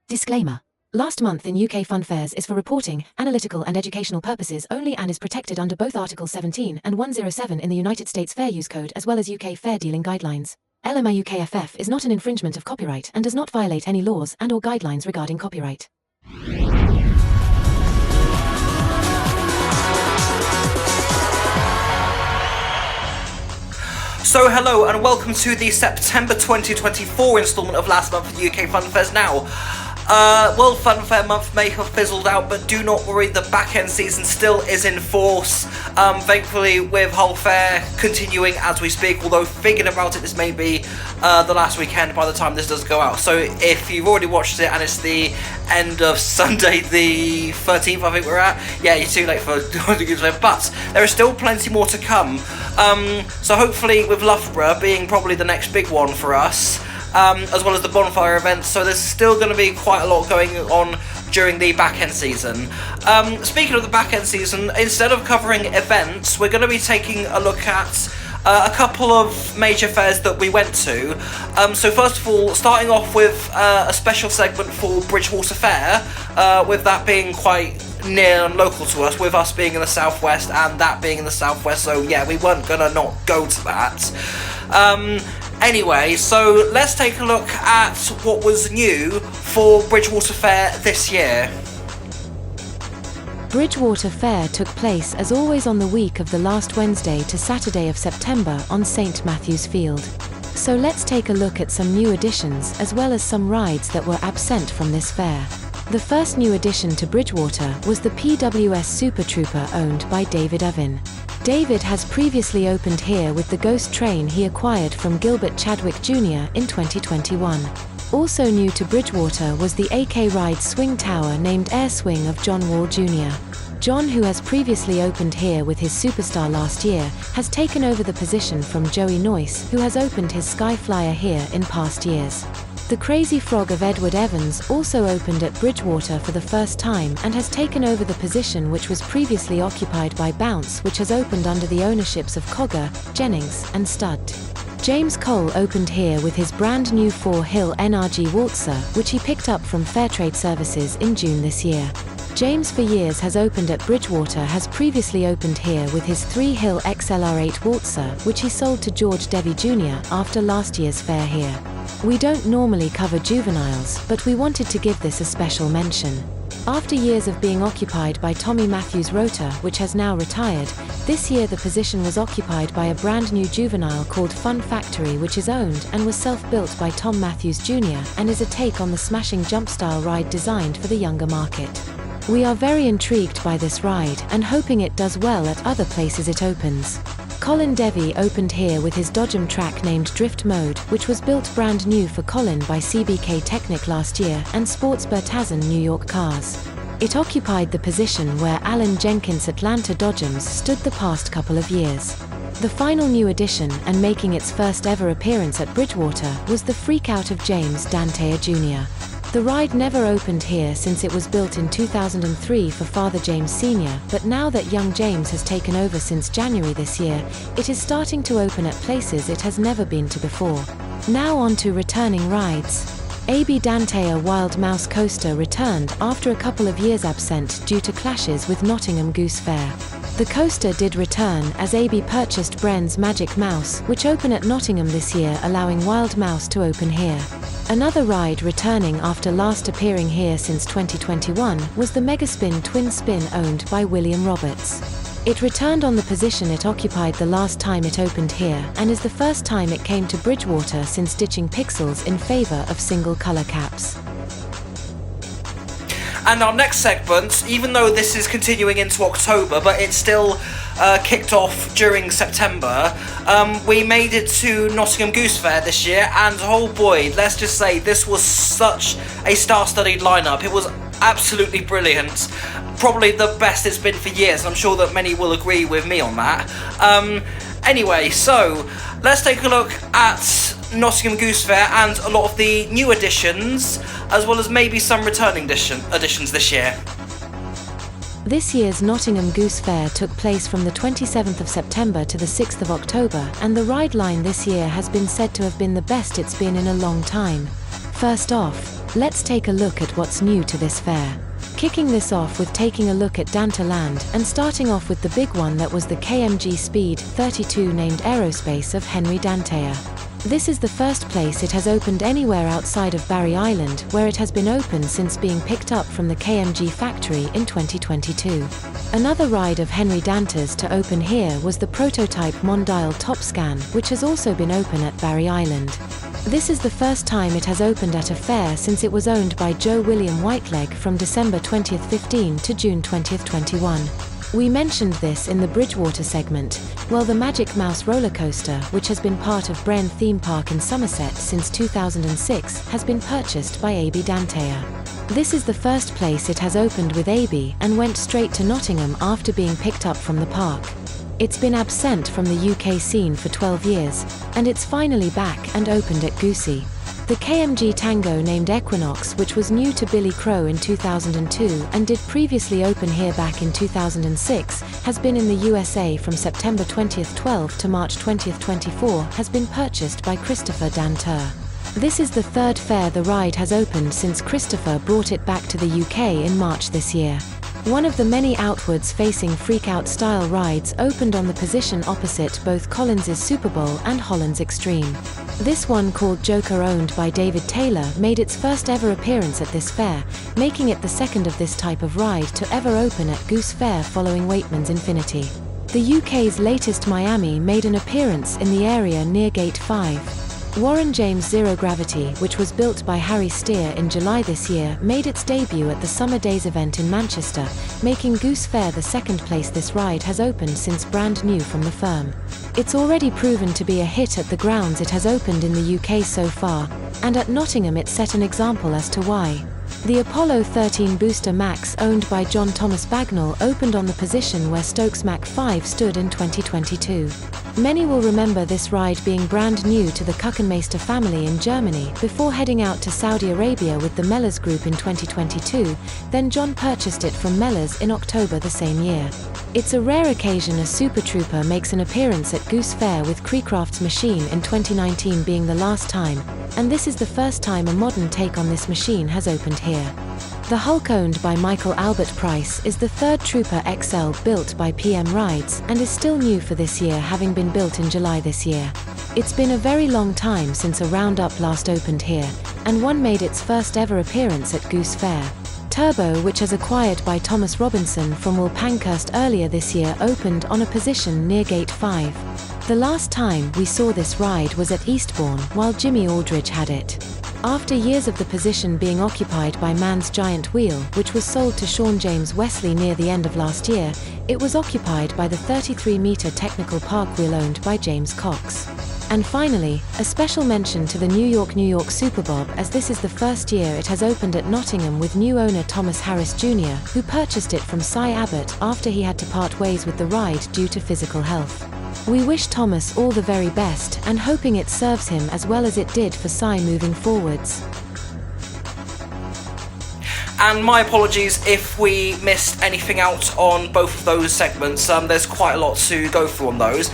Disclaimer. Last month in UK Funfairs is for reporting, analytical and educational purposes only and is protected under both Article 17 and 107 in the United States Fair Use Code as well as UK Fair Dealing Guidelines. LMA UKFF is not an infringement of copyright and does not violate any laws and/or guidelines regarding copyright. So hello and welcome to the September 2024 instalment of last month at UK Funfairs Now. Well, Funfair month may have fizzled out, but do not worry, the back-end season still is in force. Thankfully, with whole fair continuing as we speak, although thinking about it, this may be the last weekend by the time this does go out. So if you've already watched it and it's the end of Sunday the 13th, I think we're at, yeah, you're too late for the Goose Fair, but there is still plenty more to come. So hopefully with Loughborough being probably the next big one for us, as well as the bonfire events, so there's still going to be quite a lot going on during the back-end season. Speaking of the back-end season, instead of covering events, we're going to be taking a look at a couple of major fairs that we went to. So first of all, starting off with a special segment for Bridgwater Fair, with that being quite near and local to us, with us being in the southwest and that being in the southwest, so yeah, we weren't going to not go to that. Anyway, so let's take a look at what was new for Bridgwater Fair this year. Bridgwater Fair took place as always on the week of the last Wednesday to Saturday of September on St Matthew's Field. So let's take a look at some new additions as well as some rides that were absent from this fair. The first new addition to Bridgwater was the PWS Super Trooper owned by David Evan. David has previously opened here with the ghost train he acquired from Gilbert Chadwick Jr. in 2021. Also new to Bridgwater was the AK Ride swing tower named Air Swing of John Wall Jr. John, who has previously opened here with his Superstar last year, has taken over the position from Joey Noyce, who has opened his Skyflyer here in past years. The Crazy Frog of Edward Evans also opened at Bridgwater for the first time and has taken over the position which was previously occupied by Bounce, which has opened under the ownerships of Cogger, Jennings and Stud. James Cole opened here with his brand new 4-hill NRG Waltzer, which he picked up from Fairtrade Services in June this year. James for years has opened at Bridgwater, has previously opened here with his 3-hill XLR8 Waltzer, which he sold to George Devey Jr. after last year's fair here. We don't normally cover juveniles, but we wanted to give this a special mention. After years of being occupied by Tommy Matthews Rotor, which has now retired, this year the position was occupied by a brand new juvenile called Fun Factory, which is owned and was self-built by Tom Matthews Jr. and is a take on the smashing jump-style ride designed for the younger market. We are very intrigued by this ride and hoping it does well at other places it opens. Colin Devey opened here with his Dodgem track named Drift Mode, which was built brand new for Colin by CBK Technic last year and Sports Bertazan New York Cars. It occupied the position where Alan Jenkins Atlanta Dodgems stood the past couple of years. The final new addition and making its first ever appearance at Bridgwater was the Freak Out of James Dantea Jr. The ride never opened here since it was built in 2003 for Father James Sr., but now that young James has taken over since January this year, it is starting to open at places it has never been to before. Now on to returning rides. AB Dantea Wild Mouse Coaster returned after a couple of years absent due to clashes with Nottingham Goose Fair. The coaster did return as AB purchased Bren's Magic Mouse, which opened at Nottingham this year, allowing Wild Mouse to open here. Another ride returning after last appearing here since 2021 was the Megaspin Twin Spin owned by William Roberts. It returned on the position it occupied the last time it opened here and is the first time it came to Bridgwater since ditching pixels in favour of single colour caps. And our next segment, even though this is continuing into October, but it's still kicked off during September, we made it to Nottingham Goose Fair this year, and oh boy, let's just say this was such a star-studded lineup. It was absolutely brilliant. Probably the best it's been for years. I'm sure that many will agree with me on that. Anyway, so let's take a look at Nottingham Goose Fair and a lot of the new additions, as well as maybe some returning additions this year. This year's Nottingham Goose Fair took place from the 27th of September to the 6th of October, and the ride line this year has been said to have been the best it's been in a long time. First off, Let's take a look at what's new to this fair. Kicking this off with taking a look at Danta Land and starting off with the big one that was the KMG Speed 32 named Aerospace of Henry Dantea. This is the first place it has opened anywhere outside of Barry Island, where it has been open since being picked up from the KMG factory in 2022. Another ride of Henry Danta's to open here was the prototype Mondial Top Scan, which has also been open at Barry Island. This is the first time it has opened at a fair since it was owned by Joe William Whiteleg from December 2015 to June 2021. We mentioned this in the Bridgwater segment. Well, the Magic Mouse roller coaster, which has been part of Brenne Theme Park in Somerset since 2006, has been purchased by AB Dantea. This is the first place it has opened with AB and went straight to Nottingham after being picked up from the park. It's been absent from the UK scene for 12 years, and it's finally back and opened at Goosey. The KMG Tango named Equinox, which was new to Billy Crow in 2002 and did previously open here back in 2006, has been in the USA from September 20th 12 to March 20th 24, has been purchased by Christopher Danter. This is the third fair the ride has opened since Christopher brought it back to the UK in March this year. One of the many outwards-facing freak-out style rides opened on the position opposite both Collins's Super Bowl and Holland's Extreme. This one, called Joker, owned by David Taylor, made its first ever appearance at this fair, making it the second of this type of ride to ever open at Goose Fair following Waitman's Infinity. The UK's latest Miami made an appearance in the area near Gate 5. Warren James Zero Gravity, which was built by Harry Steer in July this year, made its debut at the Summer Days event in Manchester, making Goose Fair the second place this ride has opened since brand new from the firm. It's already proven to be a hit at the grounds it has opened in the UK so far, and at Nottingham it set an example as to why. The Apollo 13 Booster Max, owned by John Thomas Bagnall, opened on the position where Stokes Mach 5 stood in 2022. Many will remember this ride being brand new to the Kuchenmeister family in Germany before heading out to Saudi Arabia with the Mellers Group in 2022, then John purchased it from Mellers in October the same year. It's a rare occasion a Super Trooper makes an appearance at Goose Fair, with Creecraft's machine in 2019 being the last time, and this is the first time a modern take on this machine has opened here. The Hulk, owned by Michael Albert Price, is the third Trooper XL built by PM Rides and is still new for this year, having been built in July this year. It's been a very long time since a Roundup last opened here, and one made its first ever appearance at Goose Fair. Turbo, which was acquired by Thomas Robinson from Will Pankhurst earlier this year, opened on a position near Gate 5. The last time we saw this ride was at Eastbourne, while Jimmy Aldridge had it. After years of the position being occupied by Man's Giant Wheel, which was sold to Sean James Wesley near the end of last year, it was occupied by the 33-meter technical park wheel owned by James Cox. And finally, a special mention to the New York Superbob, as this is the first year it has opened at Nottingham with new owner Thomas Harris Jr., who purchased it from Cy Abbott after he had to part ways with the ride due to physical health. We wish Thomas all the very best, and hoping it serves him as well as it did for Cy moving forwards. And my apologies if we missed anything out on both of those segments. There's quite a lot to go through on those.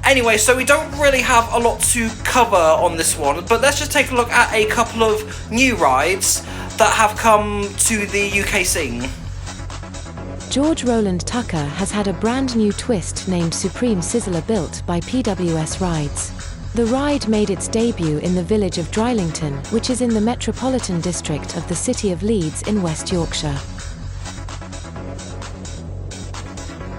Anyway, so we don't really have a lot to cover on this one, but let's just take a look at a couple of new rides that have come to the UK scene. George Roland Tucker has had a brand new twist named Supreme Sizzler, built by PWS Rides. The ride made its debut in the village of Drylington, which is in the Metropolitan District of the City of Leeds in West Yorkshire.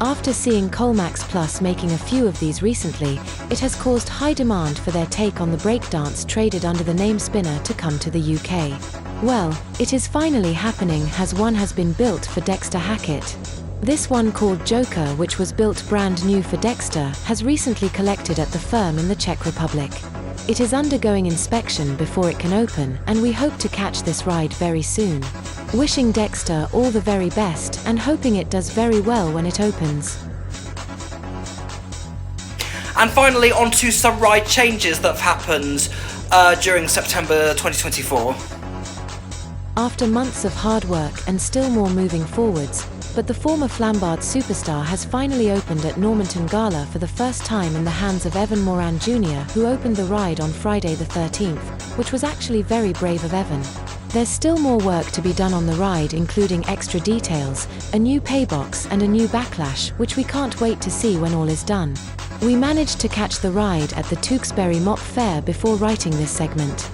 After seeing Kolmax-Plus making a few of these recently, it has caused high demand for their take on the breakdance traded under the name Spinner to come to the UK. Well, it is finally happening, as one has been built for Dexter Hackett. This one, called Joker, which was built brand new for Dexter, has recently collected at the firm in the Czech Republic. It is undergoing inspection before it can open, and we hope to catch this ride very soon. Wishing Dexter all the very best and hoping it does very well when it opens. And finally, on to some ride changes that have happened during September 2024. After months of hard work and still more moving forwards, but the former Flambards Superstar has finally opened at Normanton Gala for the first time in the hands of Evan Moran Jnr., who opened the ride on Friday the 13th, which was actually very brave of Evan. There's still more work to be done on the ride, including extra details, a new paybox and a new backlash, which we can't wait to see when all is done. We managed to catch the ride at the Tewkesbury Mock Fair before writing this segment.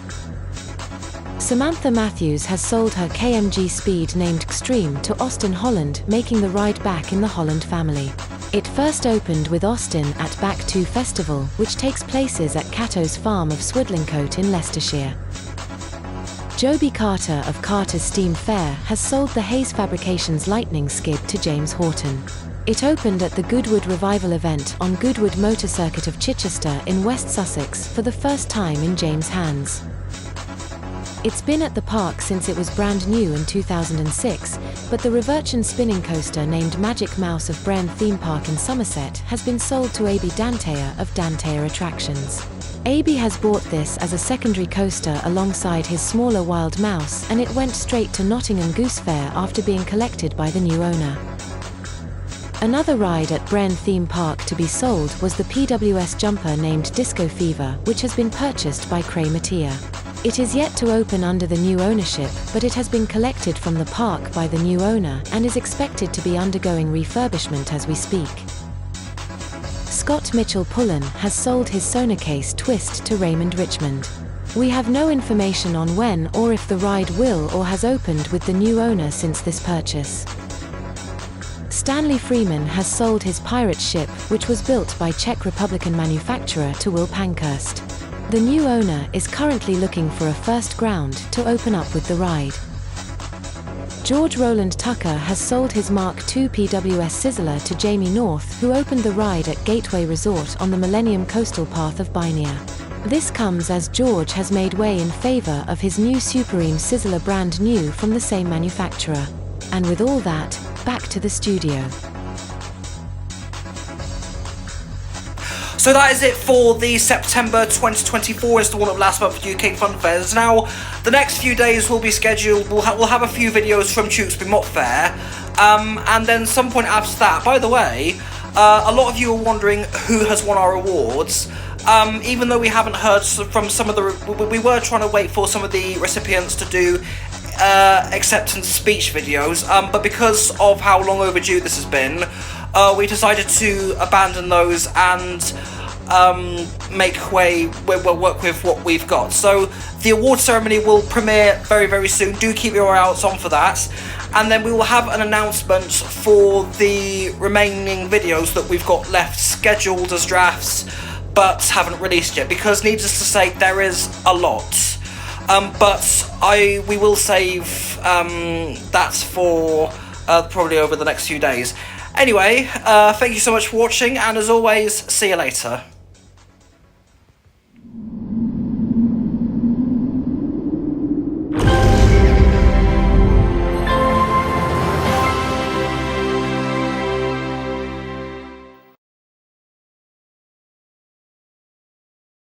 Samantha Matthews has sold her KMG Speed named Extreme to Austin, Holland, making the ride back in the Holland family. It first opened with Austin at Back 2 Festival, which takes places at Catto's Farm of Swidlingcote in Leicestershire. Joby Carter of Carter's Steam Fair has sold the Hayes Fabrications Lightning Skid to James Horton. It opened at the Goodwood Revival event on Goodwood Motor Circuit of Chichester in West Sussex for the first time in James' hands. It's been at the park since it was brand new in 2006, but the reversion spinning coaster named Magic Mouse of Brenne Theme Park in Somerset has been sold to Aby Danteyer of Danteyer Attractions. Aby has bought this as a secondary coaster alongside his smaller Wild Mouse, and it went straight to Nottingham Goose Fair after being collected by the new owner. Another ride at Brenne Theme Park to be sold was the PWS jumper named Disco Fever, which has been purchased by Cray Mattia. It is yet to open under the new ownership, but it has been collected from the park by the new owner and is expected to be undergoing refurbishment as we speak. Scott Mitchell Pullen has sold his Sonarcase Twist to Raymond Richmond. We have no information on when or if the ride will or has opened with the new owner since this purchase. Stanley Freeman has sold his pirate ship, which was built by Czech Republican manufacturer, to Will Pankhurst. The new owner is currently looking for a first ground to open up with the ride. George Roland Tucker has sold his Mark II PWS Sizzler to Jamie North, who opened the ride at Gateway Resort on the Millennium Coastal Path of Bynea. This comes as George has made way in favour of his new Supreme Sizzler, brand new from the same manufacturer. And with all that, back to the studio. So that is it for the September 2024 installment of Last Month UK Funfairs. Now, the next few days will be scheduled. We'll have a few videos from Tewkesbury Mock Fair, and then some point after that. By the way, a lot of you are wondering who has won our awards. Even though we haven't heard from some of the, we were trying to wait for some of the recipients to do acceptance speech videos, but because of how long overdue this has been, we decided to abandon those and make way, we'll work with what we've got. So the award ceremony will premiere very, very soon. Do keep your eyes on for that. And then we will have an announcement for the remaining videos that we've got left scheduled as drafts, but haven't released yet, because needless to say, there is a lot. But we will save that for probably over the next few days. Anyway, thank you so much for watching, and as always, see you later.